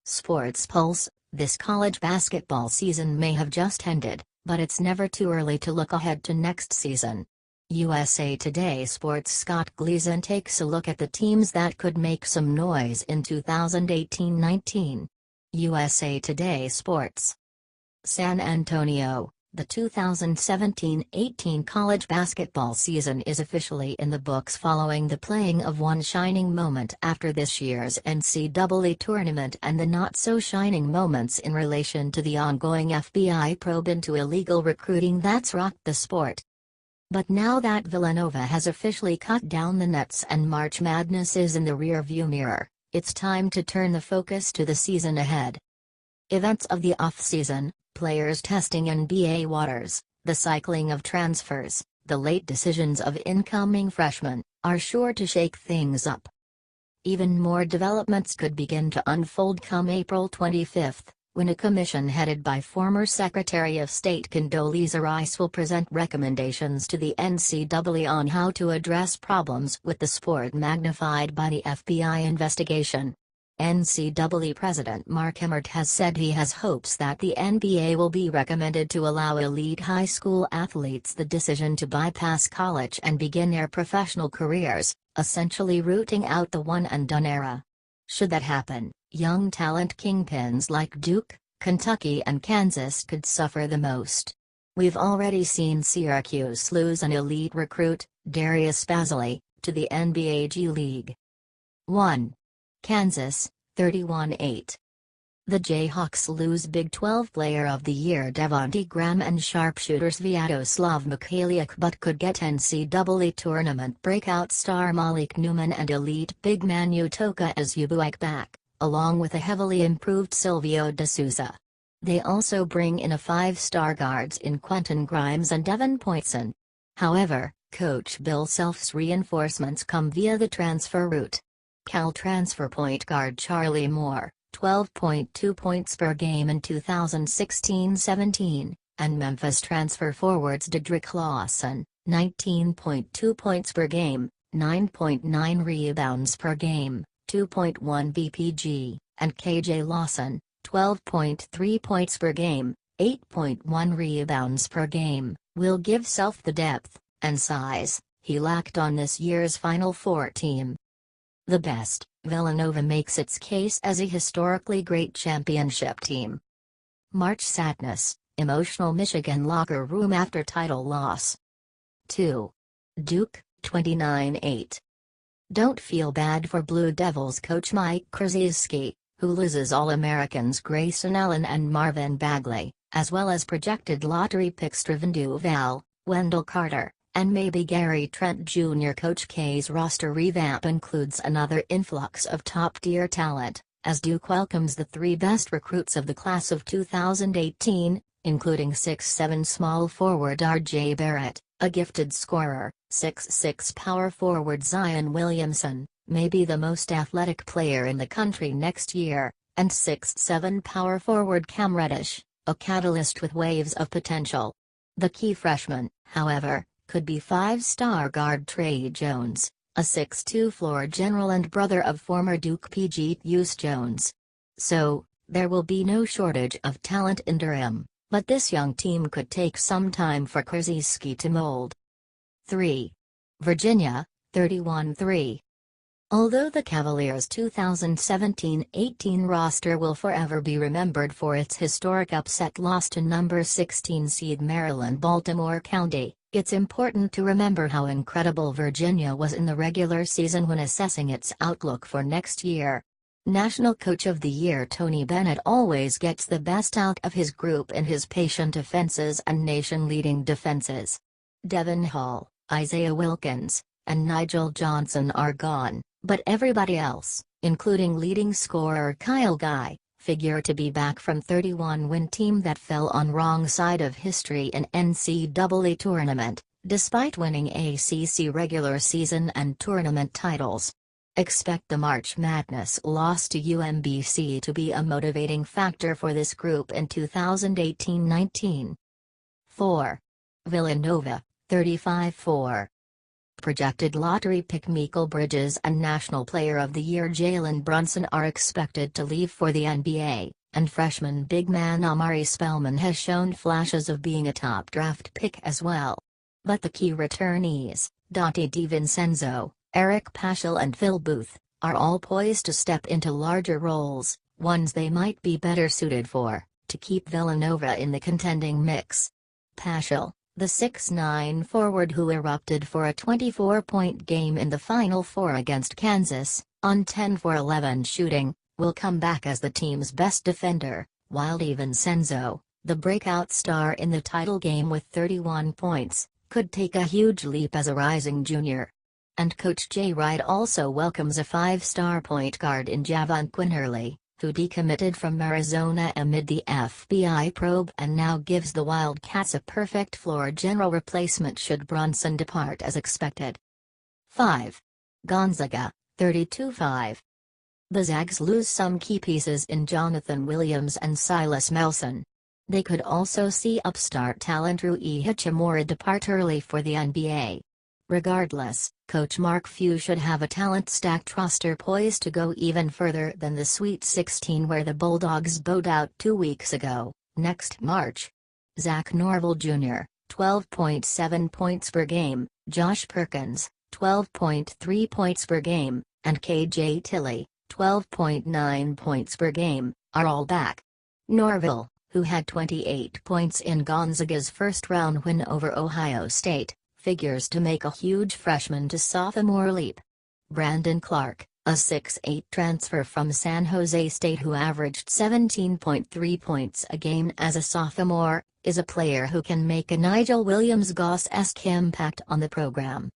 SportsPulse. This college basketball season may have just ended, but it's never too early to look ahead to next season. USA Today Sports Scott Gleeson takes a look at the teams that could make some noise in 2018-19. USA Today Sports. San Antonio. The 2017-18 college basketball season is officially in the books following the playing of one shining moment after this year's NCAA tournament and the not-so-shining moments in relation to the ongoing FBI probe into illegal recruiting that's rocked the sport. But now that Villanova has officially cut down the nets and March Madness is in the rearview mirror, it's time to turn the focus to the season ahead. Events of the offseason, players testing NBA waters, the cycling of transfers, the late decisions of incoming freshmen, are sure to shake things up. Even more developments could begin to unfold come April 25, when a commission headed by former Secretary of State Condoleezza Rice will present recommendations to the NCAA on how to address problems with the sport magnified by the FBI investigation. NCAA President Mark Emmert has said he has hopes that the NBA will be recommended to allow elite high school athletes the decision to bypass college and begin their professional careers, essentially rooting out the one-and-done era. Should that happen, young talent kingpins like Duke, Kentucky and Kansas could suffer the most. We've already seen Syracuse lose an elite recruit, Darius Bazley, to the NBA G League. 1. Kansas, 31-8. The Jayhawks lose Big 12 Player of the Year Devonte Graham and sharpshooters Sviatoslav Mikhailyuk but could get NCAA tournament breakout star Malik Newman and elite big man Udoka Azubuike back, along with a heavily improved Silvio De Sousa. They also bring in a 5-star guards in Quentin Grimes and Devin Poinson. However, Coach Bill Self's reinforcements come via the transfer route. Cal transfer point guard Charlie Moore, 12.2 points per game in 2016-17, and Memphis transfer forwards Dedrick Lawson, 19.2 points per game, 9.9 rebounds per game, 2.1 BPG, and KJ Lawson, 12.3 points per game, 8.1 rebounds per game, will give Self the depth and size he lacked on this year's Final Four team. The best, Villanova makes its case as a historically great championship team. March sadness, emotional Michigan locker room after title loss. 2. Duke, 29-8. Don't feel bad for Blue Devils coach Mike Krzyzewski, who loses All-Americans Grayson Allen and Marvin Bagley, as well as projected lottery picks Trevin Duval, Wendell Carter, and maybe Gary Trent Jr. Coach K's roster revamp includes another influx of top-tier talent, as Duke welcomes the 3 best recruits of the class of 2018, including 6'7" small forward R.J. Barrett, a gifted scorer, 6'6" power forward Zion Williamson, maybe the most athletic player in the country next year, and 6'7" power forward Cam Reddish, a catalyst with waves of potential. The key freshman, however, could be 5-star guard Trey Jones, a 6'2" floor general and brother of former Duke PG Use Jones. So, there will be no shortage of talent in Durham, but this young team could take some time for Krzyzewski to mold. 3. Virginia, 31-3. Although the Cavaliers' 2017-18 roster will forever be remembered for its historic upset loss to number 16 seed Maryland Baltimore County, it's important to remember how incredible Virginia was in the regular season when assessing its outlook for next year. National Coach of the Year Tony Bennett always gets the best out of his group in his patient offenses and nation-leading defenses. Devin Hall, Isaiah Wilkins, and Nigel Johnson are gone, but everybody else, including leading scorer Kyle Guy, figure to be back from 31-win team that fell on wrong side of history in NCAA tournament, despite winning ACC regular season and tournament titles. Expect the March Madness loss to UMBC to be a motivating factor for this group in 2018-19. 4. Villanova, 35-4. Projected lottery pick Mikal Bridges and National Player of the Year Jalen Brunson are expected to leave for the NBA, and freshman big man Omari Spellman has shown flashes of being a top draft pick as well. But the key returnees, Dante DiVincenzo, Eric Paschal and Phil Booth, are all poised to step into larger roles, ones they might be better suited for, to keep Villanova in the contending mix. Paschal, the 6'9" forward who erupted for a 24-point game in the Final Four against Kansas, on 10 for 11 shooting, will come back as the team's best defender, while DiVincenzo, the breakout star in the title game with 31 points, could take a huge leap as a rising junior. And Coach Jay Wright also welcomes a 5-star point guard in Javon Quinterly, who decommitted from Arizona amid the FBI probe and now gives the Wildcats a perfect floor general replacement should Brunson depart as expected. 5. Gonzaga, 32-5. The Zags lose some key pieces in Jonathan Williams and Silas Melson. They could also see upstart talent Rui Hachimura depart early for the NBA. Regardless, Coach Mark Few should have a talent-stacked roster poised to go even further than the Sweet 16 where the Bulldogs bowed out 2 weeks ago, next March. Zach Norvell Jr., 12.7 points per game, Josh Perkins, 12.3 points per game, and KJ Tilley, 12.9 points per game, are all back. Norvell, who had 28 points in Gonzaga's first-round win over Ohio State, figures to make a huge freshman to sophomore leap. Brandon Clark, a 6'8" transfer from San Jose State who averaged 17.3 points a game as a sophomore, is a player who can make a Nigel Williams-Goss-esque impact on the program.